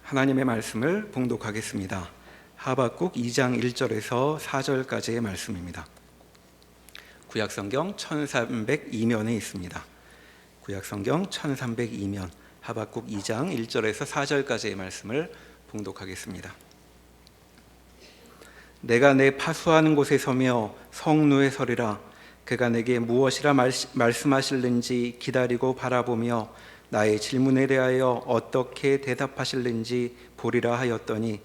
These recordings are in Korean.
하나님의 말씀을 봉독하겠습니다. 하박국 2장 1절에서 4절까지의 말씀입니다. 구약성경 1302면에 있습니다. 구약성경 1302면 하박국 2장 1절에서 4절까지의 말씀을 봉독하겠습니다. 내가 내 파수하는 곳에 서며 성루에 서리라. 그가 내게 무엇이라 말씀하실는지 기다리고 바라보며 나의 질문에 대하여 어떻게 대답하실는지 보리라 하였더니,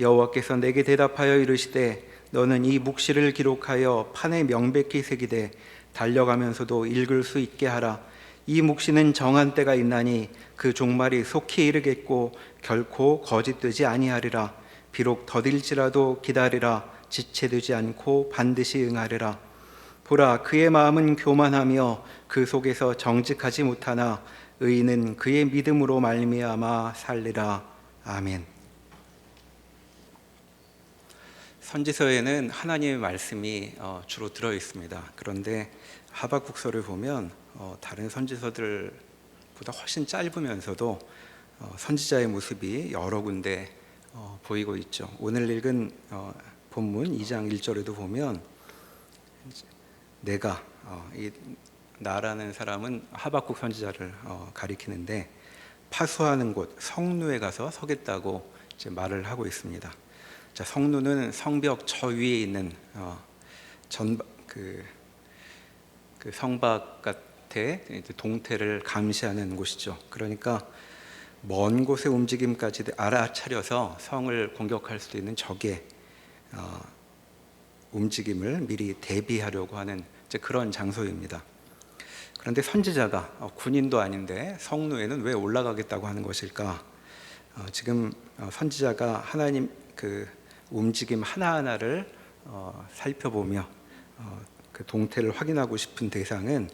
여호와께서 내게 대답하여 이르시되 너는 이 묵시를 기록하여 판에 명백히 새기되 달려가면서도 읽을 수 있게 하라. 이 묵시는 정한 때가 있나니 그 종말이 속히 이르겠고 결코 거짓되지 아니하리라. 비록 더딜지라도 기다리라. 지체되지 않고 반드시 응하리라. 보라, 그의 마음은 교만하며 그 속에서 정직하지 못하나 의인은 그의 믿음으로 말미암아 살리라. 아멘. 선지서에는 하나님의 말씀이 주로 들어 있습니다. 그런데 하박국서를 보면 다른 선지서들보다 훨씬 짧으면서도 선지자의 모습이 여러 군데 보이고 있죠. 오늘 읽은 본문 2장 1절에도 보면 내가 이 나라는 사람은 하박국 선지자를 가리키는데 파수하는 곳 성루에 가서 서겠다고 이제 말을 하고 있습니다. 자, 성루는 성벽 저 위에 있는 그 성곽 동태를 감시하는 곳이죠. 그러니까 먼 곳의 움직임까지 알아차려서 성을 공격할 수도 있는 적의 움직임을 미리 대비하려고 하는 이제 그런 장소입니다. 그런데 선지자가 군인도 아닌데 성루에는 왜 올라가겠다고 하는 것일까? 지금 선지자가 하나님 그 움직임 하나하나를 살펴보며 그 동태를 확인하고 싶은 대상은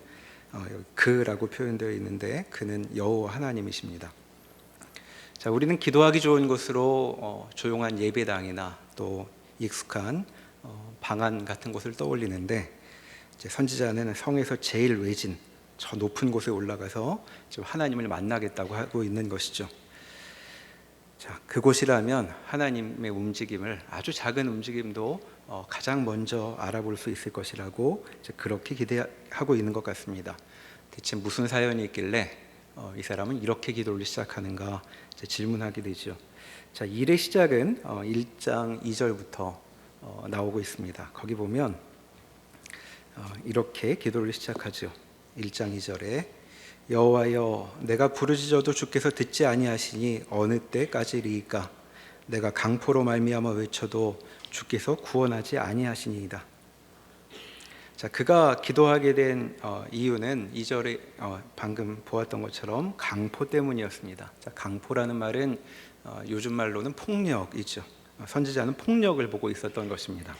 그라고 표현되어 있는데 그는 여호와 하나님이십니다. 자, 우리는 기도하기 좋은 곳으로 조용한 예배당이나 또 익숙한 방안 같은 곳을 떠올리는데, 이제 선지자는 성에서 제일 외진 저 높은 곳에 올라가서 지금 하나님을 만나겠다고 하고 있는 것이죠. 자, 그곳이라면 하나님의 움직임을, 아주 작은 움직임도 가장 먼저 알아볼 수 있을 것이라고 이제 그렇게 기대하고 있는 것 같습니다. 대체 무슨 사연이 있길래 이 사람은 이렇게 기도를 시작하는가 이제 질문하게 되죠. 자, 일의 시작은 1장 2절부터 나오고 있습니다. 거기 보면 이렇게 기도를 시작하죠. 1장 2절에 여호와여, 내가 부르짖어도 주께서 듣지 아니하시니 어느 때까지리이까? 내가 강포로 말미암아 외쳐도 주께서 구원하지 아니하시니이다. 자, 그가 기도하게 된 이유는 2절에 방금 보았던 것처럼 강포 때문이었습니다. 자, 강포라는 말은 요즘 말로는 폭력이죠. 선지자는 폭력을 보고 있었던 것입니다.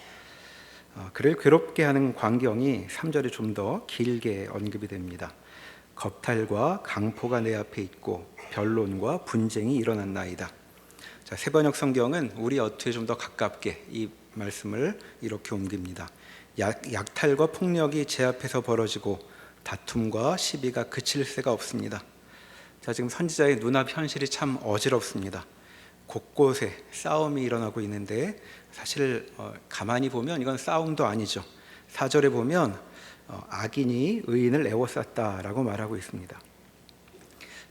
그를 괴롭게 하는 광경이 3절에 좀 더 길게 언급이 됩니다. 겁탈과 강포가 내 앞에 있고 변론과 분쟁이 일어났나이다. 자, 세번역 성경은 우리 어투에 좀 더 가깝게 이 말씀을 이렇게 옮깁니다. 약탈과 폭력이 제 앞에서 벌어지고 다툼과 시비가 그칠 새가 없습니다. 자, 지금 선지자의 눈앞 현실이 참 어지럽습니다. 곳곳에 싸움이 일어나고 있는데 사실 가만히 보면 이건 싸움도 아니죠. 4절에 보면 악인이 의인을 애워쌌다라고 말하고 있습니다.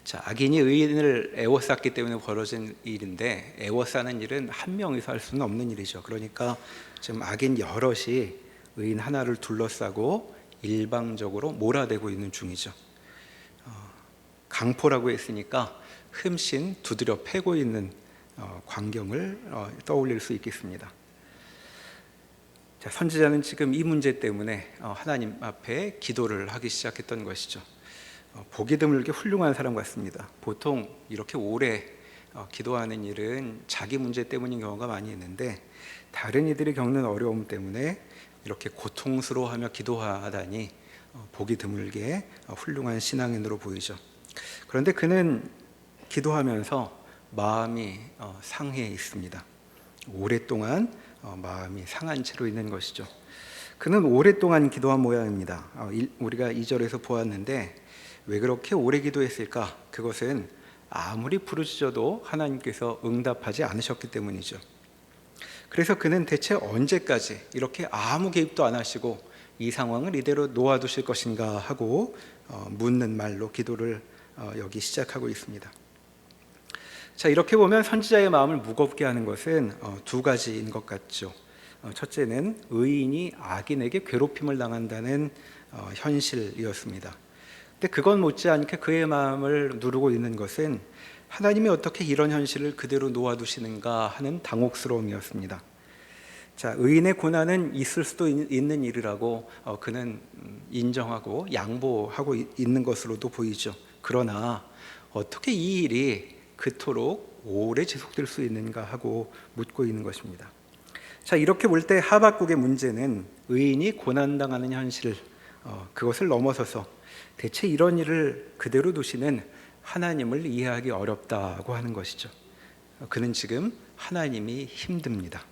자, 악인이 의인을 애워쌌기 때문에 벌어진 일인데, 애워싸는 일은 한 명이서 할 수는 없는 일이죠. 그러니까 지금 악인 여럿이 의인 하나를 둘러싸고 일방적으로 몰아대고 있는 중이죠. 강포라고 했으니까 흠씬 두드려 패고 있는 광경을 떠올릴 수 있겠습니다. 자, 선지자는 지금 이 문제 때문에 하나님 앞에 기도를 하기 시작했던 것이죠. 보기 드물게 훌륭한 사람 같습니다. 보통 이렇게 오래 기도하는 일은 자기 문제 때문인 경우가 많이 있는데, 다른 이들이 겪는 어려움 때문에 이렇게 고통스러워하며 기도하다니 보기 드물게 훌륭한 신앙인으로 보이죠. 그런데 그는 기도하면서 마음이 상해 있습니다. 오랫동안 마음이 상한 채로 있는 것이죠. 그는 오랫동안 기도한 모양입니다. 우리가 2절에서 보았는데 왜 그렇게 오래 기도했을까? 그것은 아무리 부르짖어도 하나님께서 응답하지 않으셨기 때문이죠. 그래서 그는 대체 언제까지 이렇게 아무 개입도 안 하시고 이 상황을 이대로 놓아두실 것인가 하고 묻는 말로 기도를 여기 시작하고 있습니다. 자, 이렇게 보면 선지자의 마음을 무겁게 하는 것은 두 가지인 것 같죠. 첫째는 의인이 악인에게 괴롭힘을 당한다는 현실이었습니다. 근데 그건 못지않게 그의 마음을 누르고 있는 것은 하나님이 어떻게 이런 현실을 그대로 놓아두시는가 하는 당혹스러움이었습니다. 자, 의인의 고난은 있을 수도 있는 일이라고 그는 인정하고 양보하고 있는 것으로도 보이죠. 그러나 어떻게 이 일이 그토록 오래 지속될 수 있는가 하고 묻고 있는 것입니다. 자, 이렇게 볼 때 하박국의 문제는 의인이 고난당하는 현실, 그것을 넘어서서 대체 이런 일을 그대로 두시는 하나님을 이해하기 어렵다고 하는 것이죠. 그는 지금 하나님이 힘듭니다.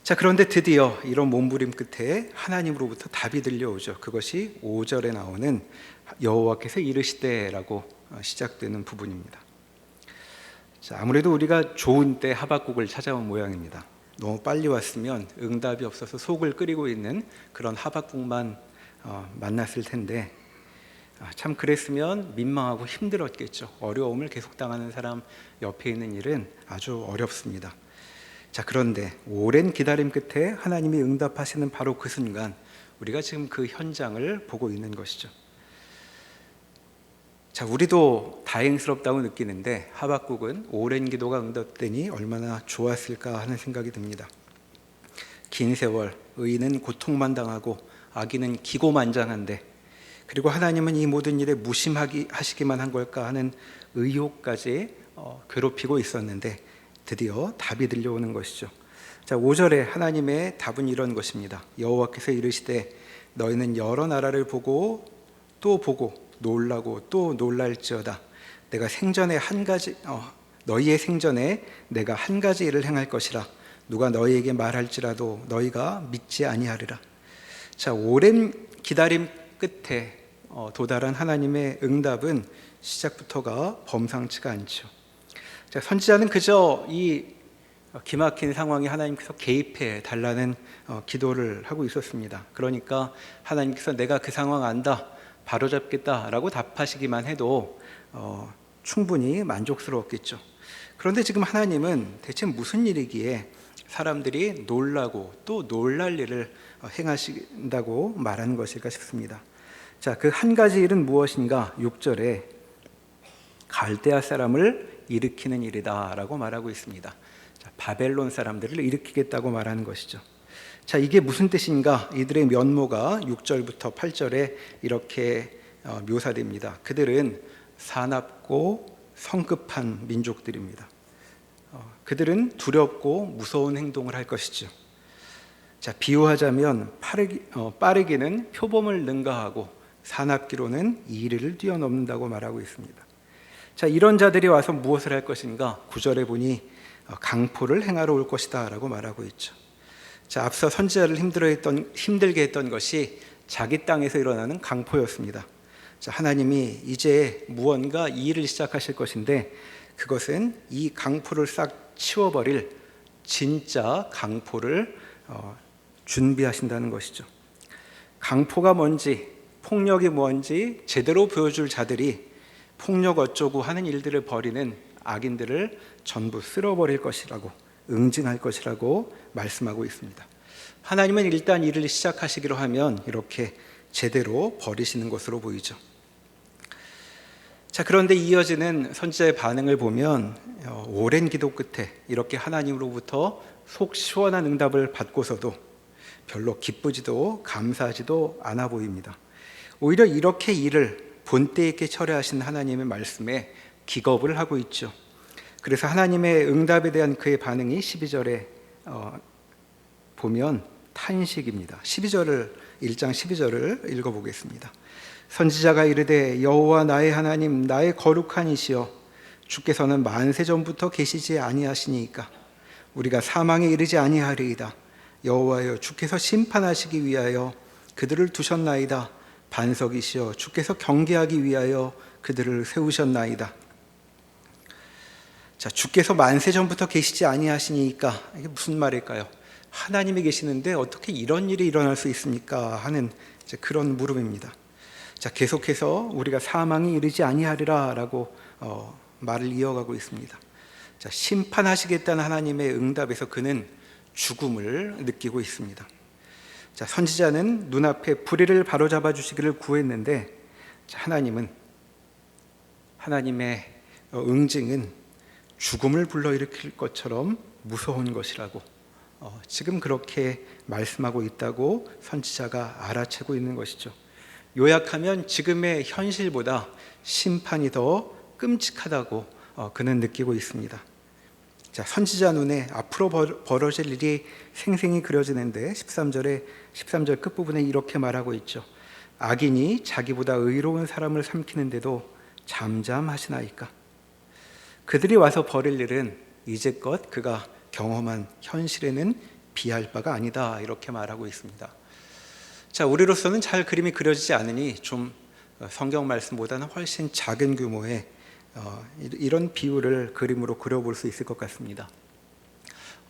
자, 그런데 드디어 이런 몸부림 끝에 하나님으로부터 답이 들려오죠. 그것이 5절에 나오는 여호와께서 이르시되라고 시작되는 부분입니다. 자, 아무래도 우리가 좋은 때 하박국을 찾아온 모양입니다. 너무 빨리 왔으면 응답이 없어서 속을 끓이고 있는 그런 하박국만 만났을 텐데 참 그랬으면 민망하고 힘들었겠죠. 어려움을 계속 당하는 사람 옆에 있는 일은 아주 어렵습니다. 자, 그런데 오랜 기다림 끝에 하나님이 응답하시는 바로 그 순간 우리가 지금 그 현장을 보고 있는 것이죠. 자, 우리도 다행스럽다고 느끼는데 하박국은 오랜 기도가 응답되니 얼마나 좋았을까 하는 생각이 듭니다. 긴 세월 의인은 고통만 당하고 악인은 기고만장한데, 그리고 하나님은 이 모든 일에 무심하시기만 한 걸까 하는 의혹까지 괴롭히고 있었는데 드디어 답이 들려오는 것이죠. 자, 5절에 하나님의 답은 이런 것입니다. 여호와께서 이르시되 너희는 여러 나라를 보고 또 보고 놀라고 또 놀랄지어다. 내가 생전에 너희의 생전에 내가 한 가지 일을 행할 것이라. 누가 너희에게 말할지라도 너희가 믿지 아니하리라. 자, 오랜 기다림 끝에 도달한 하나님의 응답은 시작부터가 범상치가 않죠. 자, 선지자는 그저 이 기막힌 상황에 하나님께서 개입해 달라는 기도를 하고 있었습니다. 그러니까 하나님께서 내가 그 상황 안다, 바로잡겠다라고 답하시기만 해도 충분히 만족스러웠겠죠. 그런데 지금 하나님은 대체 무슨 일이기에 사람들이 놀라고 또 놀랄 일을 행하신다고 말하는 것일까 싶습니다. 자, 그 한 가지 일은 무엇인가? 6절에 갈대아 사람을 일으키는 일이다 라고 말하고 있습니다. 자, 바벨론 사람들을 일으키겠다고 말하는 것이죠. 자, 이게 무슨 뜻인가? 이들의 면모가 6절부터 8절에 이렇게 묘사됩니다. 그들은 사납고 성급한 민족들입니다. 그들은 두렵고 무서운 행동을 할 것이죠. 자, 비유하자면 빠르기는 표범을 능가하고 사납기로는 이리를 뛰어넘는다고 말하고 있습니다. 자, 이런 자들이 와서 무엇을 할 것인가? 9절에 보니 강포를 행하러 올 것이다 라고 말하고 있죠. 자, 앞서 선지자를 힘들게 했던 것이 자기 땅에서 일어나는 강포였습니다. 자, 하나님이 이제 무언가 이 일을 시작하실 것인데 그것은 이 강포를 싹 치워버릴 진짜 강포를 준비하신다는 것이죠. 강포가 뭔지, 폭력이 뭔지 제대로 보여줄 자들이 폭력 어쩌고 하는 일들을 벌이는 악인들을 전부 쓸어버릴 것이라고, 응징할 것이라고 말씀하고 있습니다. 하나님은 일단 일을 시작하시기로 하면 이렇게 제대로 버리시는 것으로 보이죠. 자, 그런데 이어지는 선지자의 반응을 보면 오랜 기도 끝에 이렇게 하나님으로부터 속 시원한 응답을 받고서도 별로 기쁘지도 감사하지도 않아 보입니다. 오히려 이렇게 일을 본때 있게 처리하신 하나님의 말씀에 기겁을 하고 있죠. 그래서 하나님의 응답에 대한 그의 반응이 12절에 보면 탄식입니다. 1장 12절을 읽어보겠습니다. 선지자가 이르되 여호와 나의 하나님 나의 거룩한 이시여 주께서는 만세 전부터 계시지 아니하시니까 우리가 사망에 이르지 아니하리이다. 여호와여 주께서 심판하시기 위하여 그들을 두셨나이다. 반석이시여 주께서 경계하기 위하여 그들을 세우셨나이다. 자, 주께서 만세 전부터 계시지 아니하시니까 이게 무슨 말일까요? 하나님이 계시는데 어떻게 이런 일이 일어날 수 있습니까? 하는 그런 물음입니다. 자, 계속해서 우리가 사망이 이르지 아니하리라라고 말을 이어가고 있습니다. 자, 심판하시겠다는 하나님의 응답에서 그는 죽음을 느끼고 있습니다. 자, 선지자는 눈앞에 불의를 바로잡아 주시기를 구했는데, 자, 하나님의 응징은 죽음을 불러일으킬 것처럼 무서운 것이라고 지금 그렇게 말씀하고 있다고 선지자가 알아채고 있는 것이죠. 요약하면 지금의 현실보다 심판이 더 끔찍하다고 그는 느끼고 있습니다. 자, 선지자 눈에 앞으로 벌어질 일이 생생히 그려지는데 13절 끝부분에 이렇게 말하고 있죠. 악인이 자기보다 의로운 사람을 삼키는데도 잠잠하시나이까. 그들이 와서 벌일 일은 이제껏 그가 경험한 현실에는 비할 바가 아니다, 이렇게 말하고 있습니다. 자, 우리로서는 잘 그림이 그려지지 않으니 좀 성경 말씀보다는 훨씬 작은 규모의 이런 비유를 그림으로 그려볼 수 있을 것 같습니다.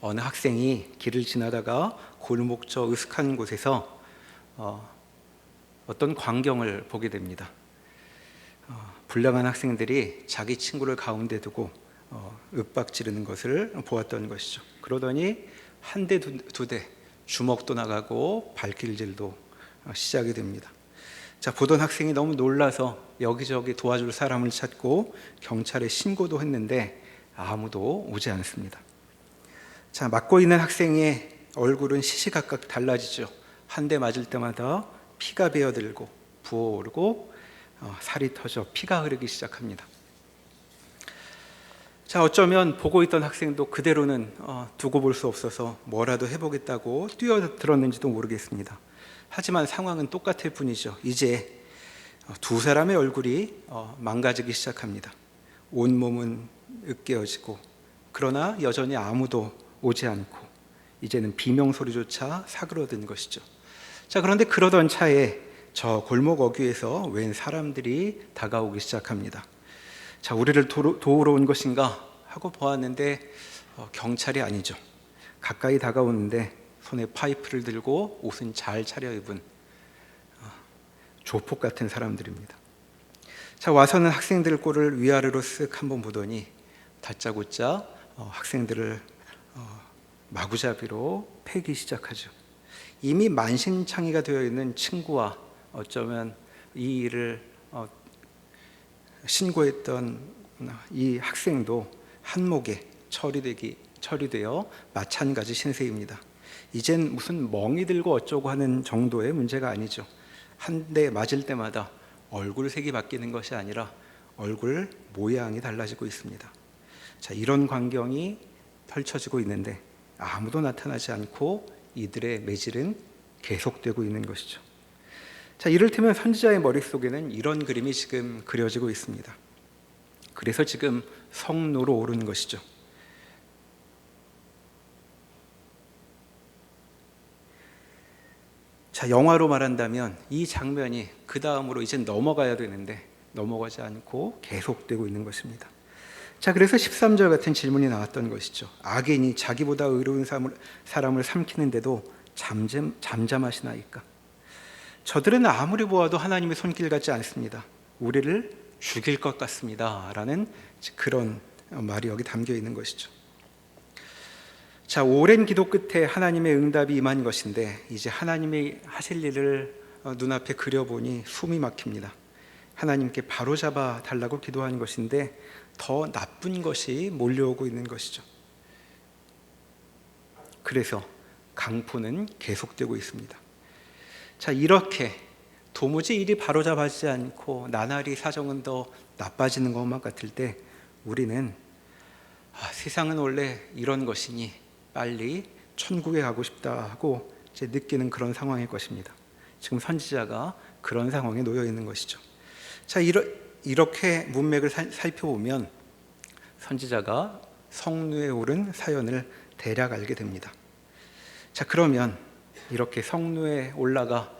어느 학생이 길을 지나다가 골목저 으슥한 곳에서 어떤 광경을 보게 됩니다. 불량한 학생들이 자기 친구를 가운데 두고 윽박지르는 것을 보았던 것이죠. 그러더니 한 대 두 대 주먹도 나가고 발길질도 시작이 됩니다. 자, 보던 학생이 너무 놀라서 여기저기 도와줄 사람을 찾고 경찰에 신고도 했는데 아무도 오지 않습니다. 자, 맞고 있는 학생의 얼굴은 시시각각 달라지죠. 한 대 맞을 때마다 피가 배어들고 부어오르고 살이 터져 피가 흐르기 시작합니다. 자, 어쩌면 보고 있던 학생도 그대로는 두고 볼 수 없어서 뭐라도 해보겠다고 뛰어들었는지도 모르겠습니다. 하지만 상황은 똑같을 뿐이죠. 이제 두 사람의 얼굴이 망가지기 시작합니다. 온몸은 으깨어지고, 그러나 여전히 아무도 오지 않고 이제는 비명소리조차 사그러든 것이죠. 자, 그런데 그러던 차에 저 골목 어귀에서 웬 사람들이 다가오기 시작합니다. 자, 우리를 도우러 온 것인가 하고 보았는데 경찰이 아니죠. 가까이 다가오는데 손에 파이프를 들고 옷은 잘 차려입은 조폭 같은 사람들입니다. 자, 와서는 학생들 꼴을 위아래로 쓱 한번 보더니 다짜고짜 학생들을 마구잡이로 패기 시작하죠. 이미 만신창이가 되어 있는 친구와 어쩌면 이 일을 신고했던 이 학생도 한몫에 처리되어 마찬가지 신세입니다. 이젠 무슨 멍이 들고 어쩌고 하는 정도의 문제가 아니죠. 한 대 맞을 때마다 얼굴색이 바뀌는 것이 아니라 얼굴 모양이 달라지고 있습니다. 자, 이런 광경이 펼쳐지고 있는데 아무도 나타나지 않고 이들의 매질은 계속되고 있는 것이죠. 자, 이를테면 선지자의 머릿속에는 이런 그림이 지금 그려지고 있습니다. 그래서 지금 성로로 오르는 것이죠. 자, 영화로 말한다면 이 장면이 그 다음으로 이제 넘어가야 되는데 넘어가지 않고 계속되고 있는 것입니다. 자, 그래서 13절 같은 질문이 나왔던 것이죠. 악인이 자기보다 의로운 사람을 삼키는데도 잠잠하시나이까? 저들은 아무리 보아도 하나님의 손길 같지 않습니다. 우리를 죽일 것 같습니다 라는 그런 말이 여기 담겨 있는 것이죠. 자, 오랜 기도 끝에 하나님의 응답이 임한 것인데 이제 하나님이 하실 일을 눈앞에 그려보니 숨이 막힙니다. 하나님께 바로잡아 달라고 기도한 것인데 더 나쁜 것이 몰려오고 있는 것이죠. 그래서 강포는 계속되고 있습니다. 자, 이렇게 도무지 일이 바로잡아지지 않고 나날이 사정은 더 나빠지는 것만 같을 때 우리는 세상은 원래 이런 것이니 빨리 천국에 가고 싶다 하고 이제 느끼는 그런 상황일 것입니다. 지금 선지자가 그런 상황에 놓여 있는 것이죠. 자, 이렇게 문맥을 살펴보면 선지자가 성루에 오른 사연을 대략 알게 됩니다. 자, 그러면 이렇게 성루에 올라가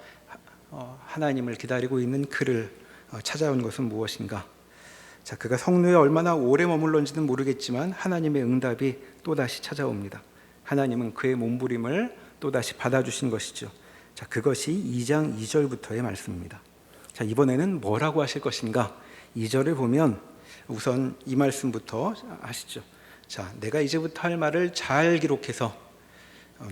하나님을 기다리고 있는 그를 찾아온 것은 무엇인가? 자, 그가 성노에 얼마나 오래 머물렀는지는 모르겠지만 하나님의 응답이 또다시 찾아옵니다. 하나님은 그의 몸부림을 또다시 받아주신 것이죠. 자, 그것이 2장 2절부터의 말씀입니다. 자, 이번에는 뭐라고 하실 것인가? 2절을 보면 우선 이 말씀부터 하시죠. 자, 내가 이제부터 할 말을 잘 기록해서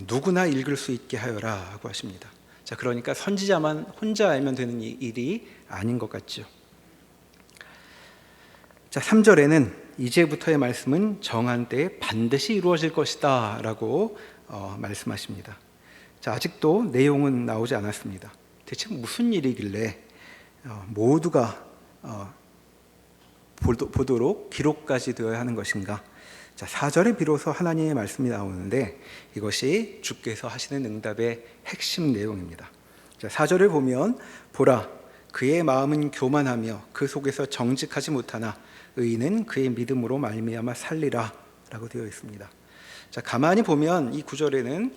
누구나 읽을 수 있게 하여라 하고 하십니다. 자, 그러니까 선지자만 혼자 알면 되는 일이 아닌 것 같죠. 자, 3절에는 이제부터의 말씀은 정한 때에 반드시 이루어질 것이다 라고 말씀하십니다. 자, 아직도 내용은 나오지 않았습니다. 대체 무슨 일이길래 모두가 보도록 기록까지 되어야 하는 것인가? 자, 4절에 비로소 하나님의 말씀이 나오는데 이것이 주께서 하시는 응답의 핵심 내용입니다. 자, 4절을 보면 보라, 그의 마음은 교만하며 그 속에서 정직하지 못하나 의인은 그의 믿음으로 말미암아 살리라 라고 되어 있습니다. 자, 가만히 보면 이 구절에는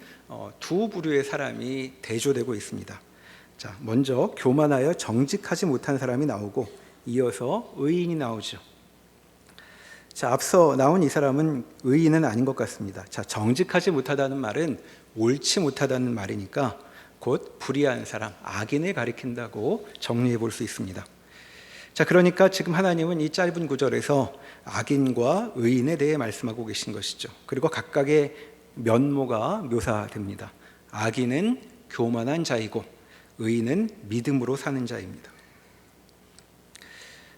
두 부류의 사람이 대조되고 있습니다. 자, 먼저 교만하여 정직하지 못한 사람이 나오고 이어서 의인이 나오죠. 자, 앞서 나온 이 사람은 의인은 아닌 것 같습니다. 자, 정직하지 못하다는 말은 옳지 못하다는 말이니까 곧 불의한 사람, 악인을 가리킨다고 정리해 볼 수 있습니다. 자, 그러니까 지금 하나님은 이 짧은 구절에서 악인과 의인에 대해 말씀하고 계신 것이죠. 그리고 각각의 면모가 묘사됩니다. 악인은 교만한 자이고 의인은 믿음으로 사는 자입니다.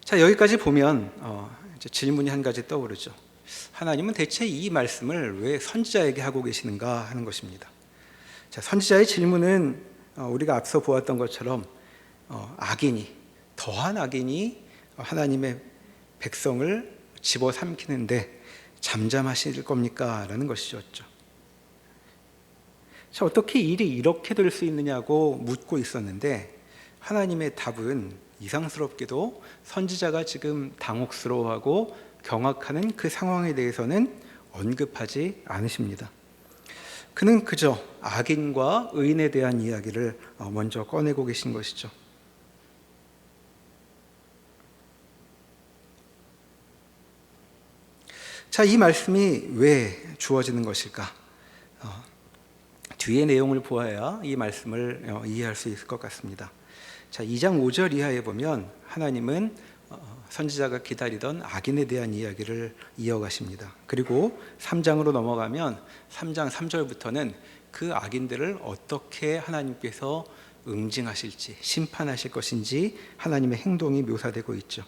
자, 여기까지 보면 이제 질문이 한 가지 떠오르죠. 하나님은 대체 이 말씀을 왜 선지자에게 하고 계시는가 하는 것입니다. 자, 선지자의 질문은 우리가 앞서 보았던 것처럼 더한 악인이 하나님의 백성을 집어삼키는데 잠잠하실 겁니까? 라는 것이었죠. 자, 어떻게 일이 이렇게 될 수 있느냐고 묻고 있었는데 하나님의 답은 이상스럽게도 선지자가 지금 당혹스러워하고 경악하는 그 상황에 대해서는 언급하지 않으십니다. 그는 그저 악인과 의인에 대한 이야기를 먼저 꺼내고 계신 것이죠. 자, 이 말씀이 왜 주어지는 것일까? 뒤의 내용을 보아야 이 말씀을 이해할 수 있을 것 같습니다. 자, 2장 5절 이하에 보면 하나님은 선지자가 기다리던 악인에 대한 이야기를 이어가십니다. 그리고 3장으로 넘어가면 3장 3절부터는 그 악인들을 어떻게 하나님께서 응징하실지, 심판하실 것인지 하나님의 행동이 묘사되고 있죠.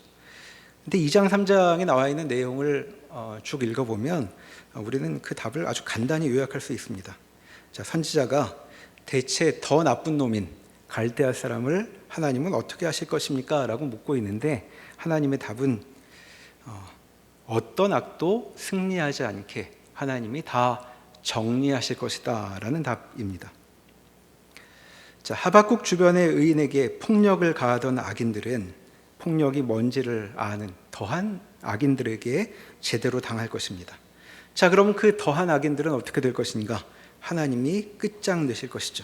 근데 2장 3장에 나와 있는 내용을 쭉 읽어보면 우리는 그 답을 아주 간단히 요약할 수 있습니다. 자, 선지자가 대체 더 나쁜 놈인 갈대아 사람을 하나님은 어떻게 하실 것입니까? 라고 묻고 있는데 하나님의 답은 어떤 악도 승리하지 않게 하나님이 다 정리하실 것이다 라는 답입니다. 자, 하박국 주변의 의인에게 폭력을 가하던 악인들은 폭력이 뭔지를 아는 더한 악인들에게 제대로 당할 것입니다. 자, 그럼 그 더한 악인들은 어떻게 될 것인가? 하나님이 끝장내실 것이죠.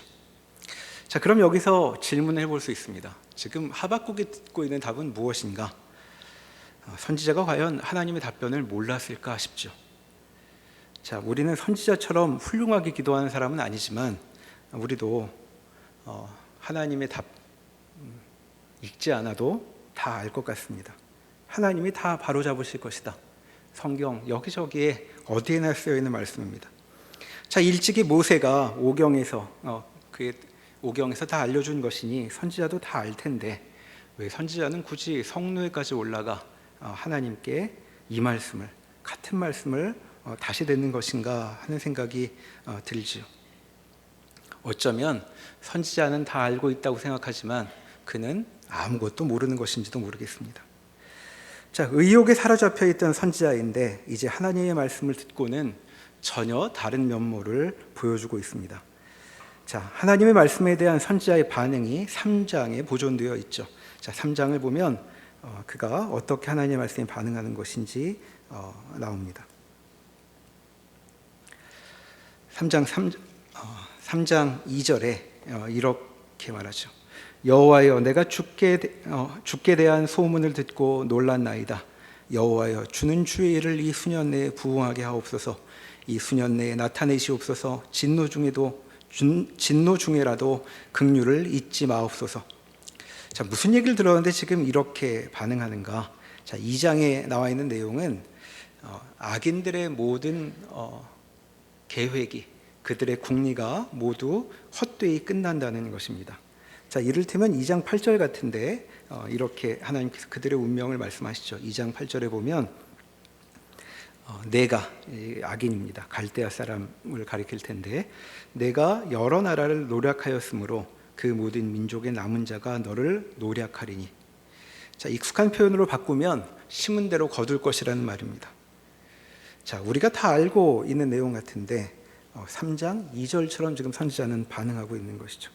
자, 그럼 여기서 질문을 해볼 수 있습니다. 지금 하박국이 듣고 있는 답은 무엇인가? 선지자가 과연 하나님의 답변을 몰랐을까 싶죠. 자, 우리는 선지자처럼 훌륭하게 기도하는 사람은 아니지만 우리도 하나님의 답 읽지 않아도 다 알 것 같습니다. 하나님이 다 바로잡으실 것이다. 성경 여기저기에 어디에나 쓰여있는 말씀입니다. 자, 일찍이 모세가 오경에서 다 알려준 것이니 선지자도 다 알 텐데 왜 선지자는 굳이 성노예까지 올라가 하나님께 이 말씀을, 같은 말씀을 다시 듣는 것인가 하는 생각이 들지요. 어쩌면 선지자는 다 알고 있다고 생각하지만 그는 아무것도 모르는 것인지도 모르겠습니다. 자, 의욕에 사로잡혀 있던 선지자인데 이제 하나님의 말씀을 듣고는 전혀 다른 면모를 보여주고 있습니다. 자, 하나님의 말씀에 대한 선지자의 반응이 3장에 보존되어 있죠. 자, 3장을 보면 그가 어떻게 하나님의 말씀에 반응하는 것인지 나옵니다. 3장 2절에 이렇게 말하죠. 여호와여, 내가 주께 대한 소문을 듣고 놀랐나이다. 여호와여 주는 주의 일을 이 수년 내에 부응하게 하옵소서. 이 수년 내에 나타내시옵소서. 진노 중에라도 긍휼을 잊지 마옵소서. 자, 무슨 얘기를 들었는데 지금 이렇게 반응하는가? 자, 2장에 나와 있는 내용은 악인들의 모든 계획이, 그들의 궁리가 모두 헛되이 끝난다는 것입니다. 자, 이를테면 2장 8절 같은데 이렇게 하나님께서 그들의 운명을 말씀하시죠. 2장 8절에 보면 내가, 악인입니다. 갈대아 사람을 가리킬 텐데, 내가 여러 나라를 노략하였으므로 그 모든 민족의 남은 자가 너를 노략하리니. 자, 익숙한 표현으로 바꾸면 심은 대로 거둘 것이라는 말입니다. 자, 우리가 다 알고 있는 내용 같은데 3장 2절처럼 지금 선지자는 반응하고 있는 것이죠.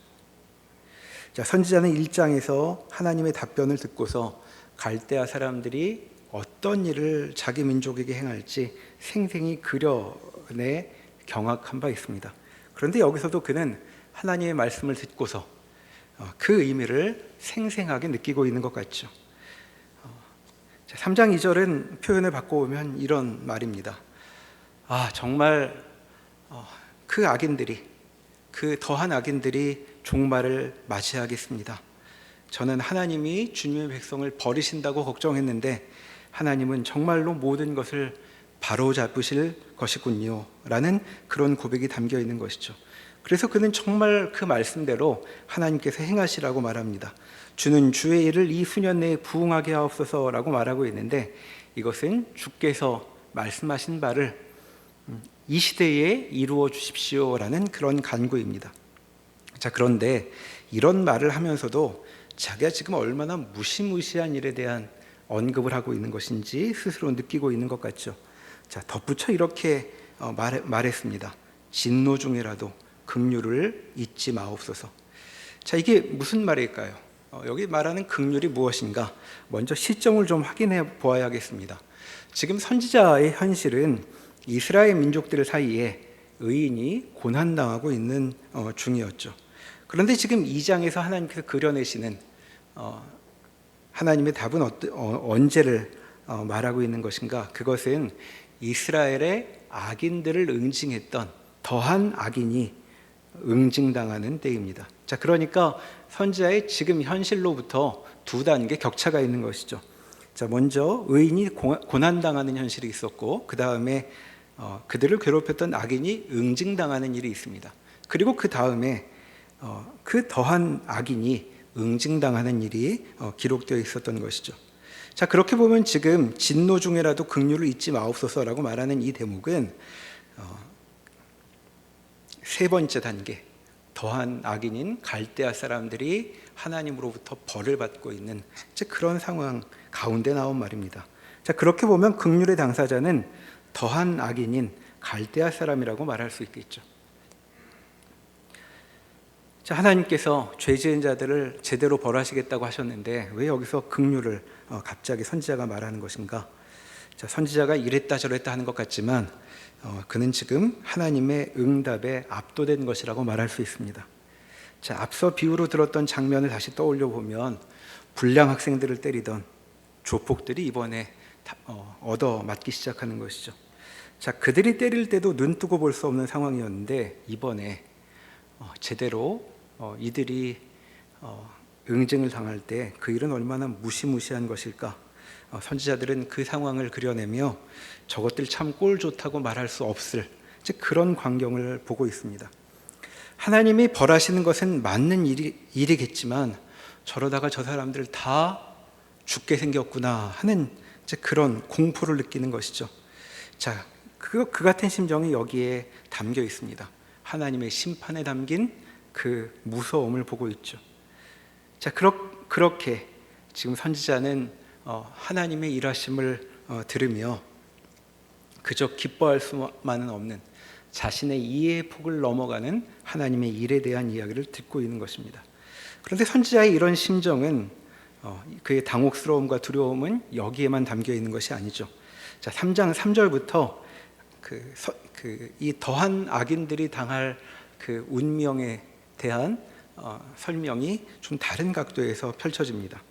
자, 선지자는 1장에서 하나님의 답변을 듣고서 갈대아 사람들이 어떤 일을 자기 민족에게 행할지 생생히 그려내 경악한 바 있습니다. 그런데 여기서도 그는 하나님의 말씀을 듣고서 그 의미를 생생하게 느끼고 있는 것 같죠. 3장 2절은 표현을 바꿔보면 이런 말입니다. 정말 그 악인들이, 그 더한 악인들이 종말을 맞이하겠습니다. 저는 하나님이 주님의 백성을 버리신다고 걱정했는데 하나님은 정말로 모든 것을 바로잡으실 것이군요 라는 그런 고백이 담겨 있는 것이죠. 그래서 그는 정말 그 말씀대로 하나님께서 행하시라고 말합니다. 주는 주의 일을 이 수년 내에 부응하게 하옵소서라고 말하고 있는데, 이것은 주께서 말씀하신 바를 이 시대에 이루어 주십시오라는 그런 간구입니다. 자, 그런데 이런 말을 하면서도 자기가 지금 얼마나 무시무시한 일에 대한 언급을 하고 있는 것인지 스스로 느끼고 있는 것 같죠. 자, 덧붙여 이렇게 말했습니다. 진노 중에라도 긍휼을 잊지 마옵소서. 자, 이게 무슨 말일까요? 여기 말하는 긍휼이 무엇인가? 먼저 시점을 좀 확인해 보아야겠습니다. 지금 선지자의 현실은 이스라엘 민족들 사이에 의인이 고난당하고 있는 중이었죠. 그런데 지금 2장에서 하나님께서 그려내시는 하나님의 답은 언제를 말하고 있는 것인가? 그것은 이스라엘의 악인들을 응징했던 더한 악인이 응징당하는 때입니다. 자, 그러니까 선지자의 지금 현실로부터 두 단계 격차가 있는 것이죠. 자, 먼저 의인이 고난당하는 현실이 있었고, 그 다음에 그들을 괴롭혔던 악인이 응징당하는 일이 있습니다. 그리고 그 다음에 그 더한 악인이 응징당하는 일이 기록되어 있었던 것이죠. 자, 그렇게 보면 지금 진노 중에라도 긍휼을 잊지 마옵소서라고 말하는 이 대목은 세 번째 단계, 더한 악인인 갈대아 사람들이 하나님으로부터 벌을 받고 있는 그런 상황 가운데 나온 말입니다. 자, 그렇게 보면 긍휼의 당사자는 더한 악인인 갈대아 사람이라고 말할 수 있겠죠. 자, 하나님께서 죄 지은 자들을 제대로 벌하시겠다고 하셨는데 왜 여기서 긍휼을 갑자기 선지자가 말하는 것인가? 자, 선지자가 이랬다 저랬다 하는 것 같지만 그는 지금 하나님의 응답에 압도된 것이라고 말할 수 있습니다. 자, 앞서 비유로 들었던 장면을 다시 떠올려 보면 불량 학생들을 때리던 조폭들이 이번에 얻어 맞기 시작하는 것이죠. 자, 그들이 때릴 때도 눈 뜨고 볼 수 없는 상황이었는데 이번에 제대로 이들이 응징을 당할 때 그 일은 얼마나 무시무시한 것일까? 선지자들은 그 상황을 그려내며 저것들 참 꼴 좋다고 말할 수 없을 그런 광경을 보고 있습니다. 하나님이 벌하시는 것은 맞는 일이겠지만 저러다가 저 사람들 다 죽게 생겼구나 하는 그런 공포를 느끼는 것이죠. 자, 그 같은 심정이 여기에 담겨 있습니다. 하나님의 심판에 담긴 그 무서움을 보고 있죠. 자, 그렇게 지금 선지자는 하나님의 일하심을 들으며 그저 기뻐할 수만은 없는 자신의 이해의 폭을 넘어가는 하나님의 일에 대한 이야기를 듣고 있는 것입니다. 그런데 선지자의 이런 심정은 그의 당혹스러움과 두려움은 여기에만 담겨 있는 것이 아니죠. 자, 3장 3절부터 이 더한 악인들이 당할 그 운명에 대한 설명이 좀 다른 각도에서 펼쳐집니다.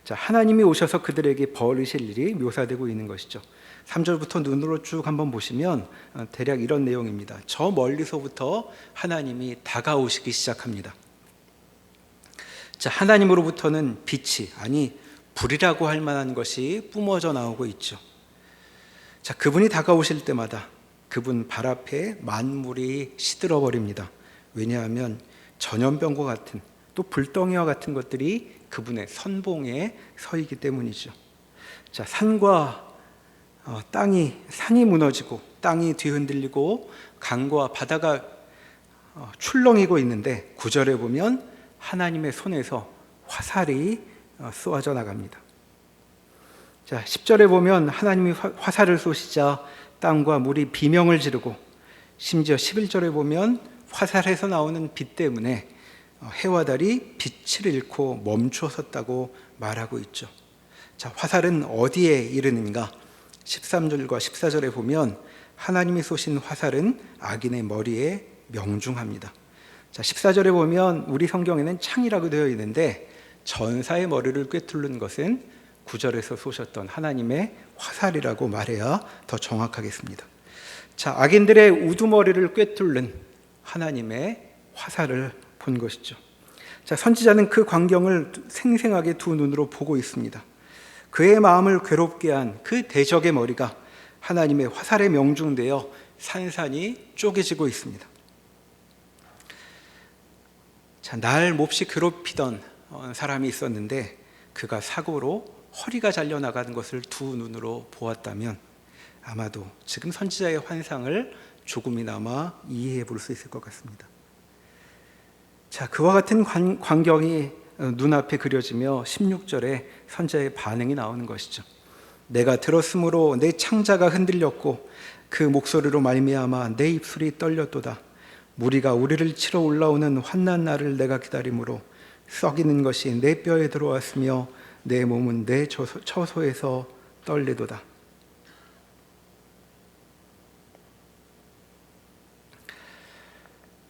자, 하나님이 오셔서 그들에게 벌이실 일이 묘사되고 있는 것이죠. 3절부터 눈으로 쭉 한번 보시면 대략 이런 내용입니다. 저 멀리서부터 하나님이 다가오시기 시작합니다. 자, 하나님으로부터는 빛이, 아니 불이라고 할 만한 것이 뿜어져 나오고 있죠. 자, 그분이 다가오실 때마다 그분 발 앞에 만물이 시들어 버립니다. 왜냐하면 전염병과 같은, 또 불덩이와 같은 것들이 그분의 선봉에 서 있기 때문이죠. 자, 산이 무너지고 땅이 뒤흔들리고 강과 바다가 출렁이고 있는데 9절에 보면 하나님의 손에서 화살이 쏘아져 나갑니다. 자, 10절에 보면 하나님이 화살을 쏘시자 땅과 물이 비명을 지르고, 심지어 11절에 보면 화살에서 나오는 빛 때문에 해와 달이 빛을 잃고 멈추어 섰다고 말하고 있죠. 자, 화살은 어디에 이르는가? 13절과 14절에 보면 하나님이 쏘신 화살은 악인의 머리에 명중합니다. 자, 14절에 보면 우리 성경에는 창이라고 되어 있는데 전사의 머리를 꿰뚫는 것은 9절에서 쏘셨던 하나님의 화살이라고 말해야 더 정확하겠습니다. 자, 악인들의 우두머리를 꿰뚫는 하나님의 화살을 본 것이죠. 자, 선지자는 그 광경을 생생하게 두 눈으로 보고 있습니다. 그의 마음을 괴롭게 한 그 대적의 머리가 하나님의 화살에 명중되어 산산이 쪼개지고 있습니다. 자, 날 몹시 괴롭히던 사람이 있었는데 그가 사고로 허리가 잘려나가는 것을 두 눈으로 보았다면 아마도 지금 선지자의 환상을 조금이나마 이해해 볼 수 있을 것 같습니다. 자, 그와 같은 광경이 눈앞에 그려지며 16절에 선지자의 반응이 나오는 것이죠. 내가 들었으므로 내 창자가 흔들렸고 그 목소리로 말미암아 내 입술이 떨렸도다. 무리가 우리를 치러 올라오는 환난 날을 내가 기다림으로 썩이는 것이 내 뼈에 들어왔으며 내 몸은 내 처소에서 떨리도다.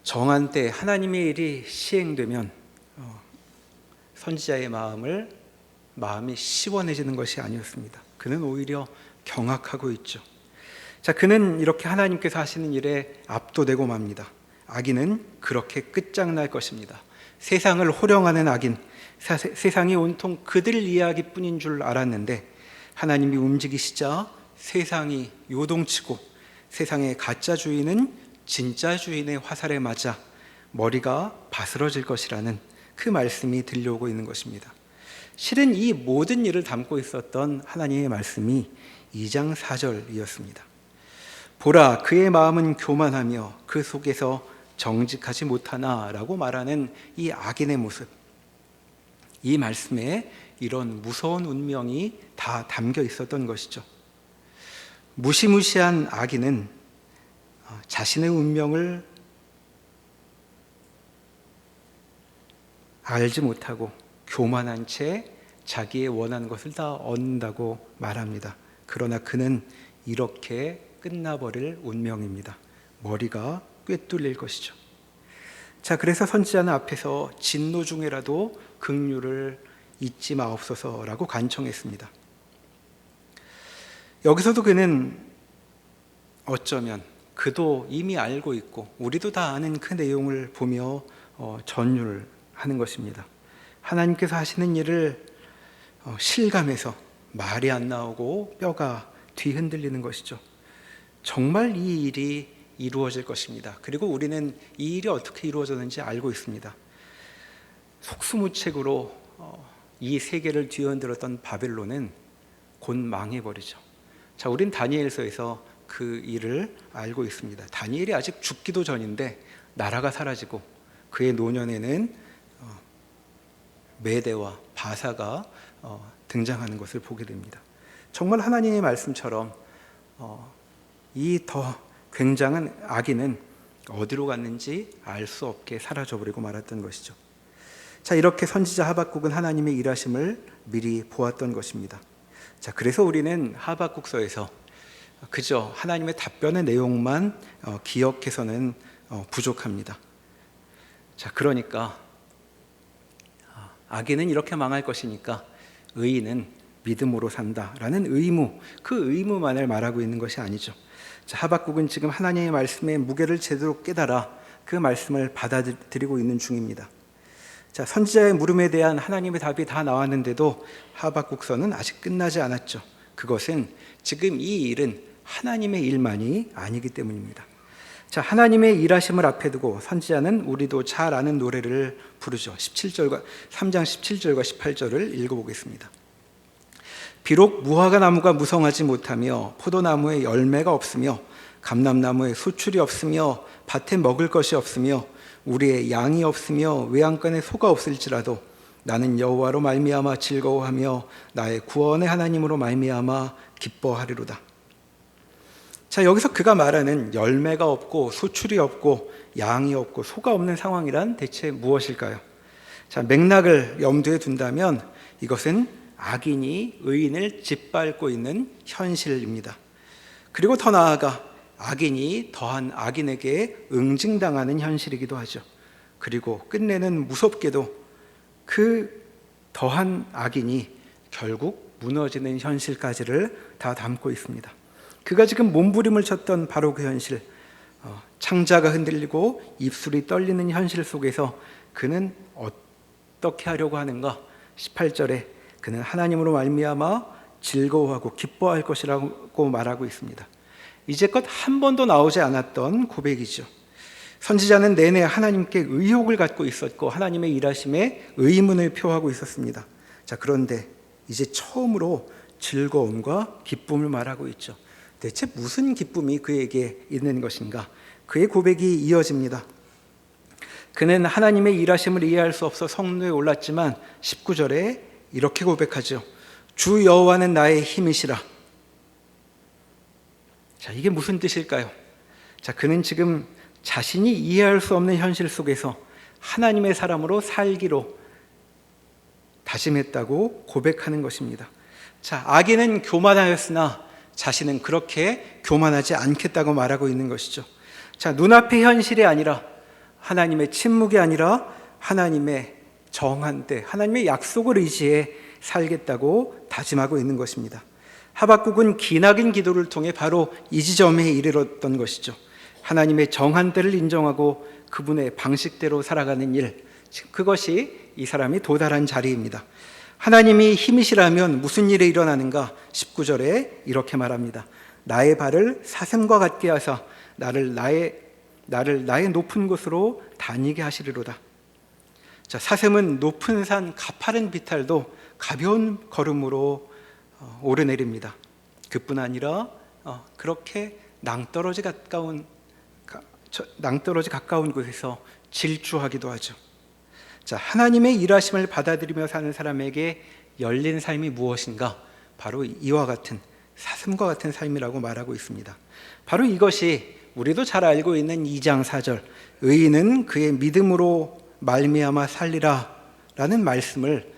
정한 때 하나님의 일이 시행되면 선지자의 마음이 시원해지는 것이 아니었습니다. 그는 오히려 경악하고 있죠. 자, 그는 이렇게 하나님께서 하시는 일에 압도되고 맙니다. 악인은 그렇게 끝장날 것입니다. 세상을 호령하는 악인, 세상이 온통 그들 이야기 뿐인 줄 알았는데 하나님이 움직이시자 세상이 요동치고 세상의 가짜 주인은 진짜 주인의 화살에 맞아 머리가 바스러질 것이라는 그 말씀이 들려오고 있는 것입니다. 실은 이 모든 일을 담고 있었던 하나님의 말씀이 2장 4절이었습니다. 보라, 그의 마음은 교만하며 그 속에서 정직하지 못하나 라고 말하는 이 악인의 모습, 이 말씀에 이런 무서운 운명이 다 담겨 있었던 것이죠. 무시무시한 악인은 자신의 운명을 알지 못하고 교만한 채 자기의 원하는 것을 다 얻는다고 말합니다. 그러나 그는 이렇게 끝나버릴 운명입니다. 머리가 꿰뚫릴 것이죠. 자, 그래서 선지자는 앞에서 진노 중에라도 긍휼을 잊지 마옵소서라고 간청했습니다. 여기서도 그는 어쩌면 그도 이미 알고 있고 우리도 다 아는 그 내용을 보며 전율하는 것입니다. 하나님께서 하시는 일을 실감해서 말이 안 나오고 뼈가 뒤흔들리는 것이죠. 정말 이 일이 이루어질 것입니다. 그리고 우리는 이 일이 어떻게 이루어졌는지 알고 있습니다. 속수무책으로 이 세계를 뒤흔들었던 바벨론은 곧 망해버리죠. 자, 우린 다니엘서에서 그 일을 알고 있습니다. 다니엘이 아직 죽기도 전인데 나라가 사라지고 그의 노년에는 메대와 바사가 등장하는 것을 보게 됩니다. 정말 하나님의 말씀처럼 이 더 굉장한 악인은 어디로 갔는지 알 수 없게 사라져버리고 말았던 것이죠. 자, 이렇게 선지자 하박국은 하나님의 일하심을 미리 보았던 것입니다. 자, 그래서 우리는 하박국서에서 그저 하나님의 답변의 내용만 기억해서는 부족합니다. 자, 그러니까 악인은 이렇게 망할 것이니까 의인은 믿음으로 산다라는 의무, 그 의무만을 말하고 있는 것이 아니죠. 자, 하박국은 지금 하나님의 말씀의 무게를 제대로 깨달아 그 말씀을 받아들이고 있는 중입니다. 자, 선지자의 물음에 대한 하나님의 답이 다 나왔는데도 하박국서는 아직 끝나지 않았죠. 그것은 지금 이 일은 하나님의 일만이 아니기 때문입니다. 자, 하나님의 일하심을 앞에 두고 선지자는 우리도 잘 아는 노래를 부르죠. 3장 17절과 18절을 읽어보겠습니다. 비록 무화과 나무가 무성하지 못하며 포도나무에 열매가 없으며 감람나무에 수출이 없으며 밭에 먹을 것이 없으며 우리의 양이 없으며 외양간에 소가 없을지라도 나는 여호와로 말미암아 즐거워하며 나의 구원의 하나님으로 말미암아 기뻐하리로다. 자, 여기서 그가 말하는 열매가 없고 수출이 없고 양이 없고 소가 없는 상황이란 대체 무엇일까요? 자, 맥락을 염두에 둔다면 이것은 악인이 의인을 짓밟고 있는 현실입니다. 그리고 더 나아가 악인이 더한 악인에게 응징당하는 현실이기도 하죠. 그리고 끝내는 무섭게도 그 더한 악인이 결국 무너지는 현실까지를 다 담고 있습니다. 그가 지금 몸부림을 쳤던 바로 그 현실, 창자가 흔들리고 입술이 떨리는 현실 속에서 그는 어떻게 하려고 하는가? 18절에 그는 하나님으로 말미암아 즐거워하고 기뻐할 것이라고 말하고 있습니다. 이제껏 한 번도 나오지 않았던 고백이죠. 선지자는 내내 하나님께 의혹을 갖고 있었고 하나님의 일하심에 의문을 표하고 있었습니다. 자, 그런데 이제 처음으로 즐거움과 기쁨을 말하고 있죠. 대체 무슨 기쁨이 그에게 있는 것인가? 그의 고백이 이어집니다. 그는 하나님의 일하심을 이해할 수 없어 성로에 올랐지만 19절에 이렇게 고백하죠. 주 여호와는 나의 힘이시라. 자, 이게 무슨 뜻일까요? 자, 그는 지금 자신이 이해할 수 없는 현실 속에서 하나님의 사람으로 살기로 다짐했다고 고백하는 것입니다. 자, 악인은 교만하였으나 자신은 그렇게 교만하지 않겠다고 말하고 있는 것이죠. 자, 눈앞의 현실이 아니라 하나님의 침묵이 아니라 하나님의 정한 때 하나님의 약속을 의지해 살겠다고 다짐하고 있는 것입니다. 하박국은 기나긴 기도를 통해 바로 이 지점에 이르렀던 것이죠. 하나님의 정한 때를 인정하고 그분의 방식대로 살아가는 일, 그것이 이 사람이 도달한 자리입니다. 하나님이 힘이시라면 무슨 일이 일어나는가? 19절에 이렇게 말합니다. 나의 발을 사슴과 같게 하사 나를 나의 높은 곳으로 다니게 하시리로다. 자, 사슴은 높은 산 가파른 비탈도 가벼운 걸음으로 오르내립니다. 그뿐 아니라 그렇게 낭떠러지 가까운 곳에서 질주하기도 하죠. 자, 하나님의 일하심을 받아들이며 사는 사람에게 열린 삶이 무엇인가? 바로 이와 같은 사슴과 같은 삶이라고 말하고 있습니다. 바로 이것이 우리도 잘 알고 있는 2장 4절 의인은 그의 믿음으로 말미암아 살리라 라는 말씀을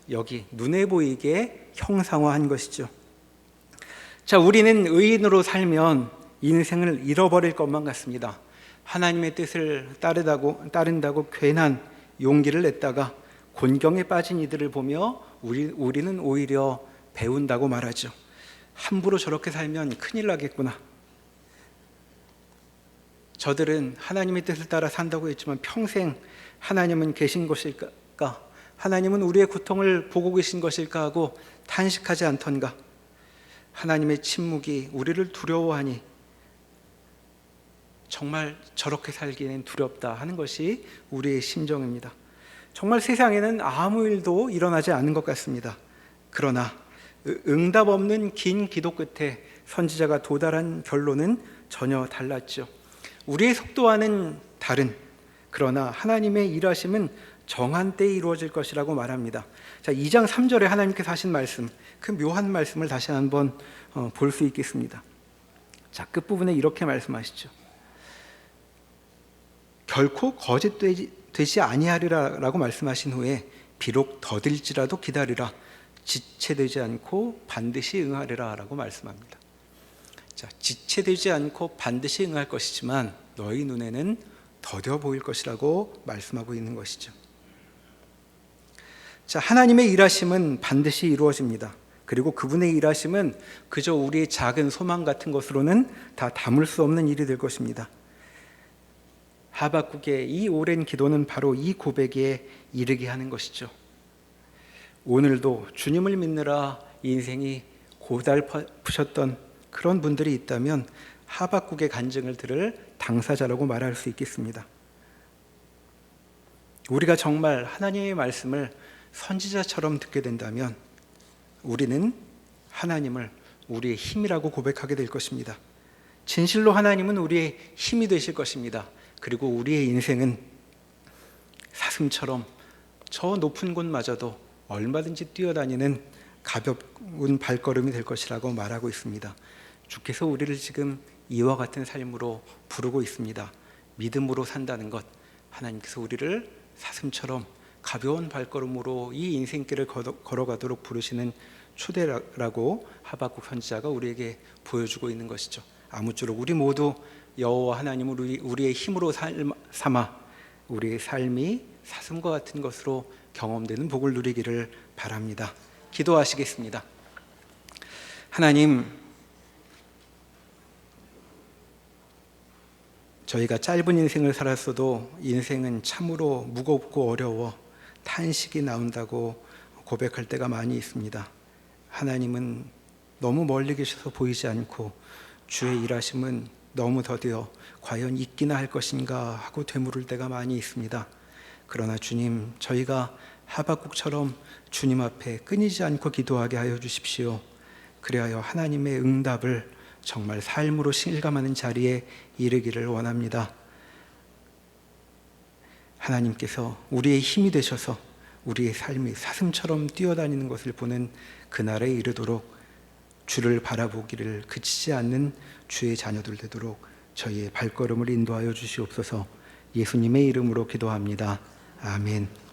여기 눈에 보이게 형상화한 것이죠. 자, 우리는 의인으로 살면 인생을 잃어버릴 것만 같습니다. 하나님의 뜻을 따른다고 괜한 용기를 냈다가 곤경에 빠진 이들을 보며 우리는 오히려 배운다고 말하죠. 함부로 저렇게 살면 큰일 나겠구나. 저들은 하나님의 뜻을 따라 산다고 했지만 평생 하나님은 계신 것일까? 하나님은 우리의 고통을 보고 계신 것일까 하고 탄식하지 않던가? 하나님의 침묵이 우리를 두려워하니 정말 저렇게 살기는 두렵다 하는 것이 우리의 심정입니다. 정말 세상에는 아무 일도 일어나지 않는 것 같습니다. 그러나 응답 없는 긴 기도 끝에 선지자가 도달한 결론은 전혀 달랐죠. 우리의 속도와는 다른, 그러나 하나님의 일하심은 정한 때에 이루어질 것이라고 말합니다. 자, 2장 3절에 하나님께서 하신 말씀, 그 묘한 말씀을 다시 한번 볼 수 있겠습니다. 자, 끝부분에 이렇게 말씀하시죠. 결코 거짓되지 아니하리라 라고 말씀하신 후에 비록 더딜지라도 기다리라, 지체되지 않고 반드시 응하리라 라고 말씀합니다. 자, 지체되지 않고 반드시 응할 것이지만 너희 눈에는 더뎌 보일 것이라고 말씀하고 있는 것이죠. 자, 하나님의 일하심은 반드시 이루어집니다. 그리고 그분의 일하심은 그저 우리의 작은 소망 같은 것으로는 다 담을 수 없는 일이 될 것입니다. 하박국의 이 오랜 기도는 바로 이 고백에 이르게 하는 것이죠. 오늘도 주님을 믿느라 인생이 고달프셨던 그런 분들이 있다면 하박국의 간증을 들을 당사자라고 말할 수 있겠습니다. 우리가 정말 하나님의 말씀을 선지자처럼 듣게 된다면 우리는 하나님을 우리의 힘이라고 고백하게 될 것입니다. 진실로 하나님은 우리의 힘이 되실 것입니다. 그리고 우리의 인생은 사슴처럼 저 높은 곳마저도 얼마든지 뛰어다니는 가벼운 발걸음이 될 것이라고 말하고 있습니다. 주께서 우리를 지금 이와 같은 삶으로 부르고 있습니다. 믿음으로 산다는 것, 하나님께서 우리를 사슴처럼 가벼운 발걸음으로 이 인생길을 걸어가도록 부르시는 초대라고 하박국 선지자가 우리에게 보여주고 있는 것이죠. 아무쪼록 우리 모두 여호와 하나님을 우리의 힘으로 삼아 우리의 삶이 사슴과 같은 것으로 경험되는 복을 누리기를 바랍니다. 기도하시겠습니다. 하나님, 저희가 짧은 인생을 살았어도 인생은 참으로 무겁고 어려워 탄식이 나온다고 고백할 때가 많이 있습니다. 하나님은 너무 멀리 계셔서 보이지 않고 주의 일하심은 너무 더디어 과연 있기나 할 것인가 하고 되물을 때가 많이 있습니다. 그러나 주님, 저희가 하박국처럼 주님 앞에 끊이지 않고 기도하게 하여 주십시오. 그리하여 하나님의 응답을 정말 삶으로 실감하는 자리에 이르기를 원합니다. 하나님께서 우리의 힘이 되셔서 우리의 삶이 사슴처럼 뛰어다니는 것을 보는 그날에 이르도록 주를 바라보기를 그치지 않는 주의 자녀들 되도록 저희의 발걸음을 인도하여 주시옵소서. 예수님의 이름으로 기도합니다. 아멘.